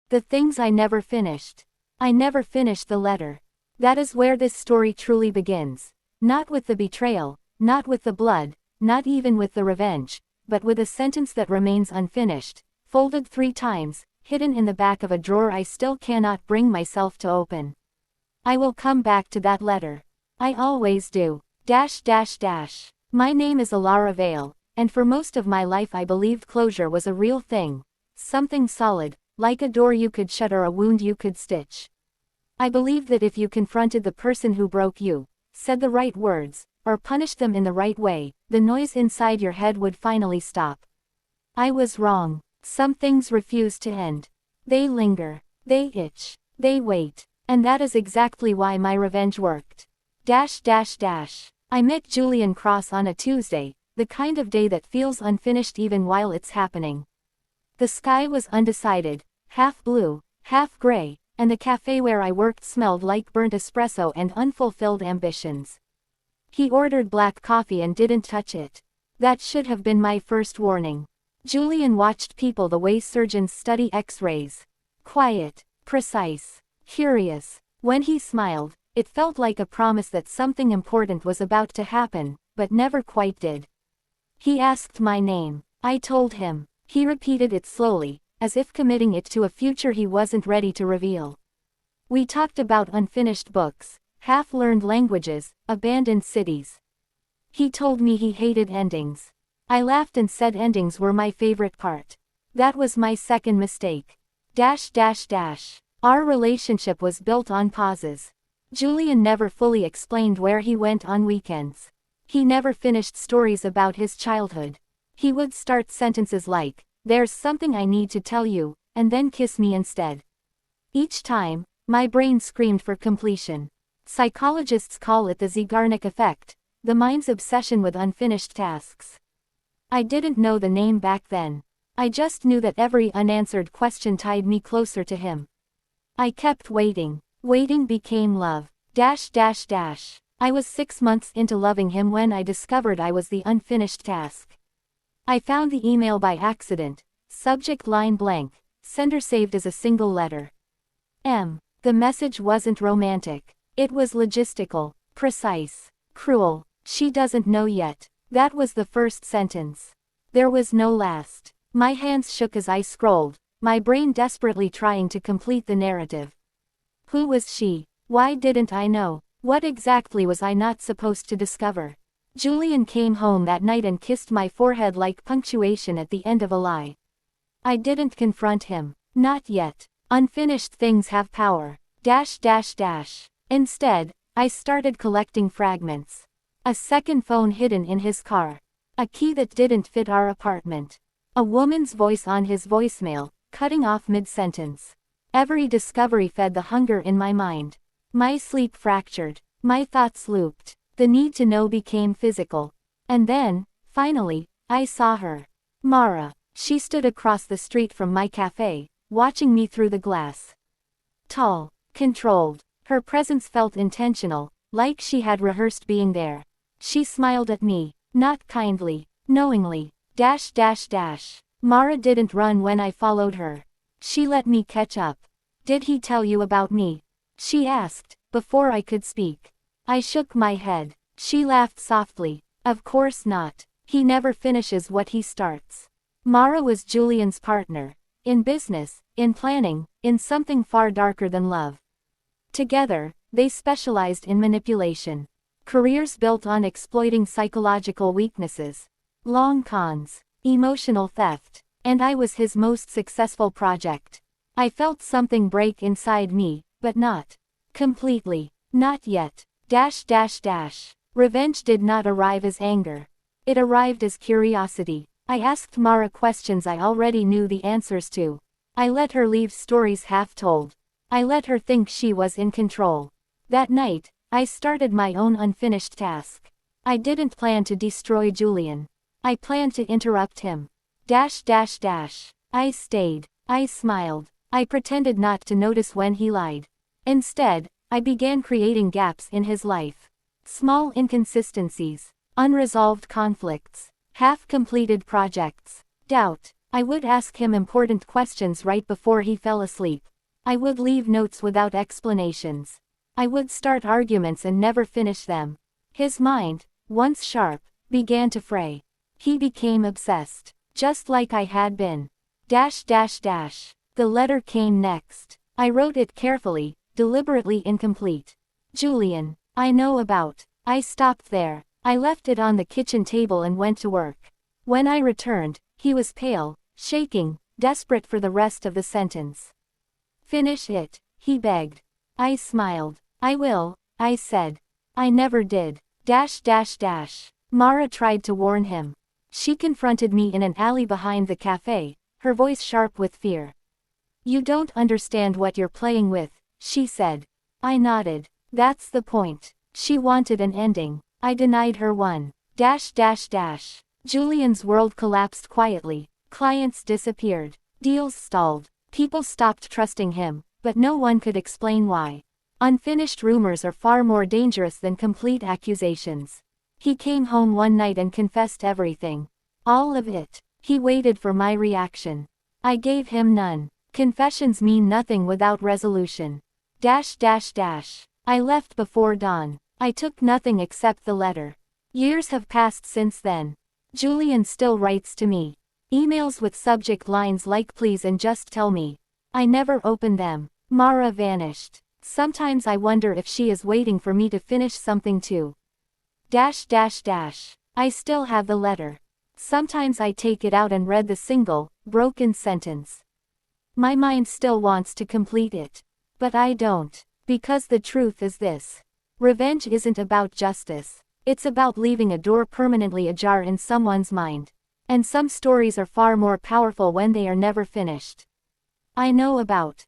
The things I never finished. I never finished the letter. That is where this story truly begins. Not with the betrayal, not with the blood, not even with the revenge, but with a sentence that remains unfinished, folded 3 times, hidden in the back of a drawer I still cannot bring myself to open. I will come back to that letter. I always do. My name is Alara Vale, and for most of my life I believed closure was a real thing. Something solid, like a door you could shut or a wound you could stitch. I believed that if you confronted the person who broke you, said the right words, or punished them in the right way, the noise inside your head would finally stop. I was wrong. Some things refuse to end. They linger. They itch. They wait. And that is exactly why my revenge worked. I met Julian Cross on a Tuesday, the kind of day that feels unfinished even while it's happening. The sky was undecided, half blue, half gray, and the cafe where I worked smelled like burnt espresso and unfulfilled ambitions. He ordered black coffee and didn't touch it. That should have been my first warning. Julian watched people the way surgeons study X-rays. Quiet, precise, curious. When he smiled, it felt like a promise that something important was about to happen, but never quite did. He asked my name. I told him. He repeated it slowly, as if committing it to a future he wasn't ready to reveal. We talked about unfinished books, half-learned languages, abandoned cities. He told me he hated endings. I laughed and said endings were my favorite part. That was my second mistake. Our relationship was built on pauses. Julian never fully explained where he went on weekends. He never finished stories about his childhood. He would start sentences like, "There's something I need to tell you," and then kiss me instead. Each time, my brain screamed for completion. Psychologists call it the Zeigarnik Effect, the mind's obsession with unfinished tasks. I didn't know the name back then. I just knew that every unanswered question tied me closer to him. I kept waiting. Waiting became love. I was 6 months into loving him when I discovered I was the unfinished task. I found the email by accident, subject line blank, sender saved as a single letter. The message wasn't romantic. It was logistical, precise, cruel. She doesn't know yet. That was the first sentence. There was no last. My hands shook as I scrolled, my brain desperately trying to complete the narrative. Who was she? Why didn't I know? What exactly was I not supposed to discover? Julian came home that night and kissed my forehead like punctuation at the end of a lie. I didn't confront him. Not yet. Unfinished things have power. Instead, I started collecting fragments. A second phone hidden in his car. A key that didn't fit our apartment. A woman's voice on his voicemail, cutting off mid-sentence. Every discovery fed the hunger in my mind. My sleep fractured. My thoughts looped. The need to know became physical. And then, finally, I saw her. Mara. She stood across the street from my cafe, watching me through the glass. Tall, controlled. Her presence felt intentional, like she had rehearsed being there. She smiled at me, not kindly, knowingly. Mara didn't run when I followed her. She let me catch up. Did he tell you about me? She asked, before I could speak. I shook my head. She laughed softly. Of course not. He never finishes what he starts. Mara was Julian's partner. In business, in planning, in something far darker than love. Together, they specialized in manipulation. Careers built on exploiting psychological weaknesses. Long cons. Emotional theft. And I was his most successful project. I felt something break inside me, but not completely. Not yet. Revenge did not arrive as anger. It arrived as curiosity. I asked Mara questions I already knew the answers to. I let her leave stories half told. I let her think she was in control. That night, I started my own unfinished task. I didn't plan to destroy Julian. I planned to interrupt him. I stayed. I smiled. I pretended not to notice when he lied. Instead, I began creating gaps in his life. Small inconsistencies, unresolved conflicts, half-completed projects, doubt. I would ask him important questions right before he fell asleep. I would leave notes without explanations. I would start arguments and never finish them. His mind, once sharp, began to fray. He became obsessed, just like I had been. The letter came next. I wrote it carefully, deliberately incomplete. Julian, I know about. I stopped there. I left it on the kitchen table and went to work. When I returned, he was pale, shaking, desperate for the rest of the sentence. Finish it, he begged. I smiled. I will, I said. I never did. Mara tried to warn him. She confronted me in an alley behind the cafe, her voice sharp with fear. You don't understand what you're playing with, she said. I nodded. That's the point. She wanted an ending. I denied her one. Julian's world collapsed quietly. Clients disappeared. Deals stalled. People stopped trusting him, but no one could explain why. Unfinished rumors are far more dangerous than complete accusations. He came home one night and confessed everything. All of it. He waited for my reaction. I gave him none. Confessions mean nothing without resolution. I left before dawn. I took nothing except the letter. Years have passed since then. Julian still writes to me. Emails with subject lines like please and just tell me. I never opened them. Mara vanished. Sometimes I wonder if she is waiting for me to finish something too. I still have the letter. Sometimes I take it out and read the single, broken sentence. My mind still wants to complete it. But I don't. Because the truth is this. Revenge isn't about justice. It's about leaving a door permanently ajar in someone's mind. And some stories are far more powerful when they are never finished. I know about.